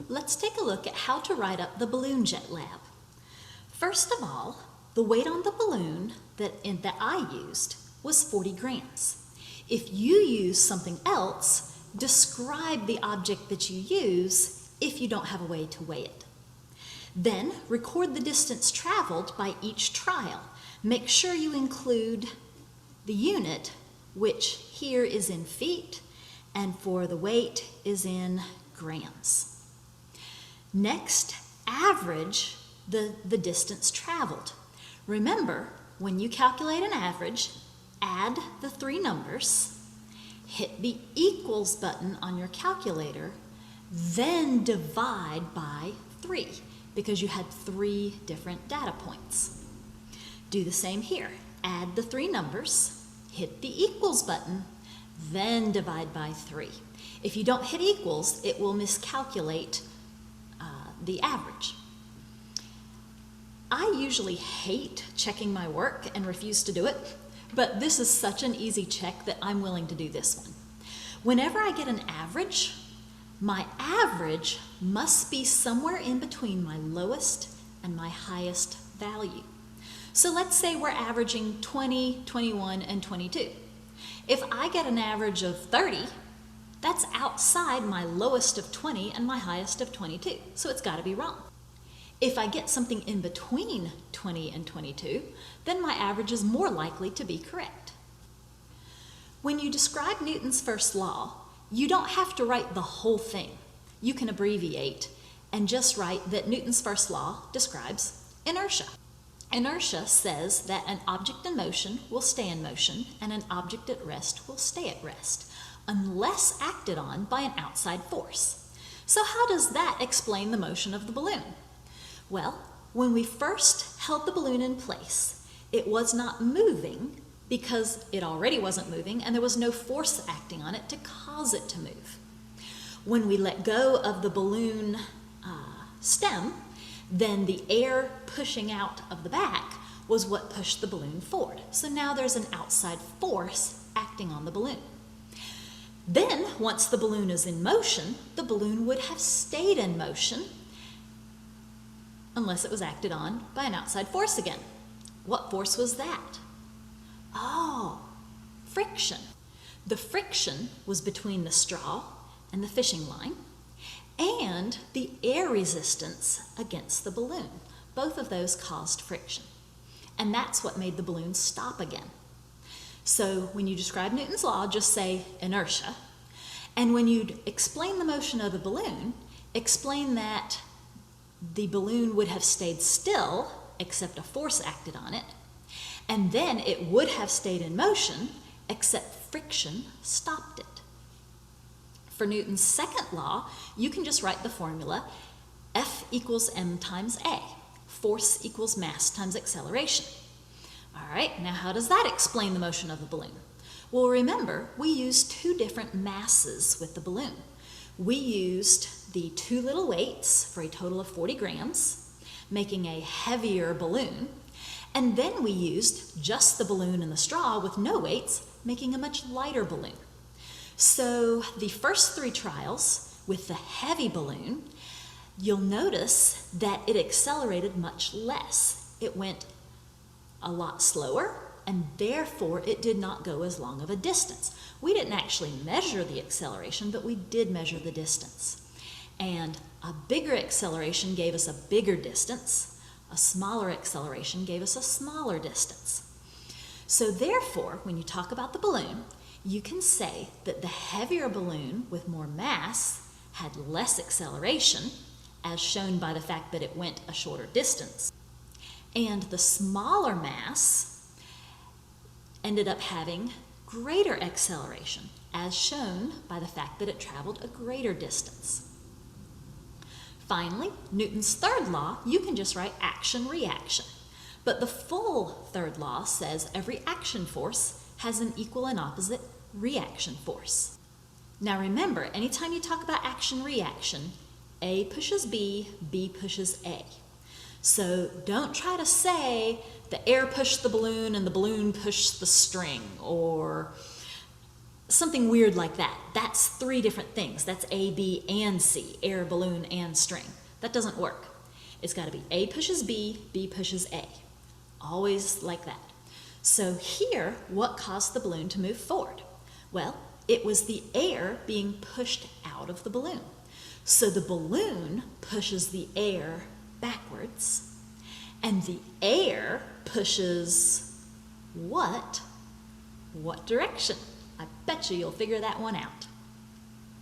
let's take a look at how to write up the balloon jet lab. First of all, the weight on the balloon that I used was 40 grams. If you use something else, describe the object that you use if you don't have a way to weigh it. Then record the distance traveled by each trial. Make sure you include the unit, which here is in feet, and for the weight is in grams. Next, average the distance traveled. Remember, when you calculate an average, add the three numbers, hit the equals button on your calculator, then divide by 3 because you had 3 different data points. Do the same here. Add the three numbers, hit the equals button, then divide by 3. If you don't hit equals, it will miscalculate the average. I usually hate checking my work and refuse to do it, but this is such an easy check that I'm willing to do this one. Whenever I get an average, my average must be somewhere in between my lowest and my highest value. So let's say we're averaging 20, 21, and 22. If I get an average of 30, that's outside my lowest of 20 and my highest of 22, so it's got to be wrong. If I get something in between 20 and 22, then my average is more likely to be correct. When you describe Newton's first law, you don't have to write the whole thing. You can abbreviate and just write that Newton's first law describes inertia. Inertia says that an object in motion will stay in motion and an object at rest will stay at rest, unless acted on by an outside force. So how does that explain the motion of the balloon? Well, when we first held the balloon in place, it was not moving because it already wasn't moving and there was no force acting on it to cause it to move. When we let go of the balloon stem, then the air pushing out of the back was what pushed the balloon forward. So now there's an outside force acting on the balloon. Then, once the balloon is in motion, the balloon would have stayed in motion unless it was acted on by an outside force again. What force was that? Oh, friction. The friction was between the straw and the fishing line and the air resistance against the balloon. Both of those caused friction. And that's what made the balloon stop again. So when you describe Newton's law, just say inertia. And when you explain the motion of the balloon, explain that the balloon would have stayed still, except a force acted on it, and then it would have stayed in motion, except friction stopped it. For Newton's second law, you can just write the formula F equals m times a. Force equals mass times acceleration. All right, now how does that explain the motion of the balloon? Well, remember, we used 2 different masses with the balloon. We used the 2 little weights for a total of 40 grams, making a heavier balloon, and then we used just the balloon and the straw with no weights, making a much lighter balloon. So the first 3 trials with the heavy balloon, you'll notice that it accelerated much less. It went a lot slower, and therefore it did not go as long of a distance. We didn't actually measure the acceleration, but we did measure the distance. And a bigger acceleration gave us a bigger distance. A smaller acceleration gave us a smaller distance. So therefore, when you talk about the balloon, you can say that the heavier balloon with more mass had less acceleration, as shown by the fact that it went a shorter distance. And the smaller mass ended up having greater acceleration, as shown by the fact that it traveled a greater distance. Finally, Newton's third law, you can just write action-reaction. But the full third law says every action force has an equal and opposite reaction force. Now remember, anytime you talk about action-reaction, A pushes B, B pushes A. So don't try to say the air pushed the balloon and the balloon pushed the string, or something weird like that. That's three different things. That's A, B, and C, air, balloon, and string. That doesn't work. It's got to be A pushes B, B pushes A. Always like that. So here, what caused the balloon to move forward? Well, it was the air being pushed out of the balloon. So the balloon pushes the air backwards, and the air pushes what? What direction? I bet you'll figure that one out.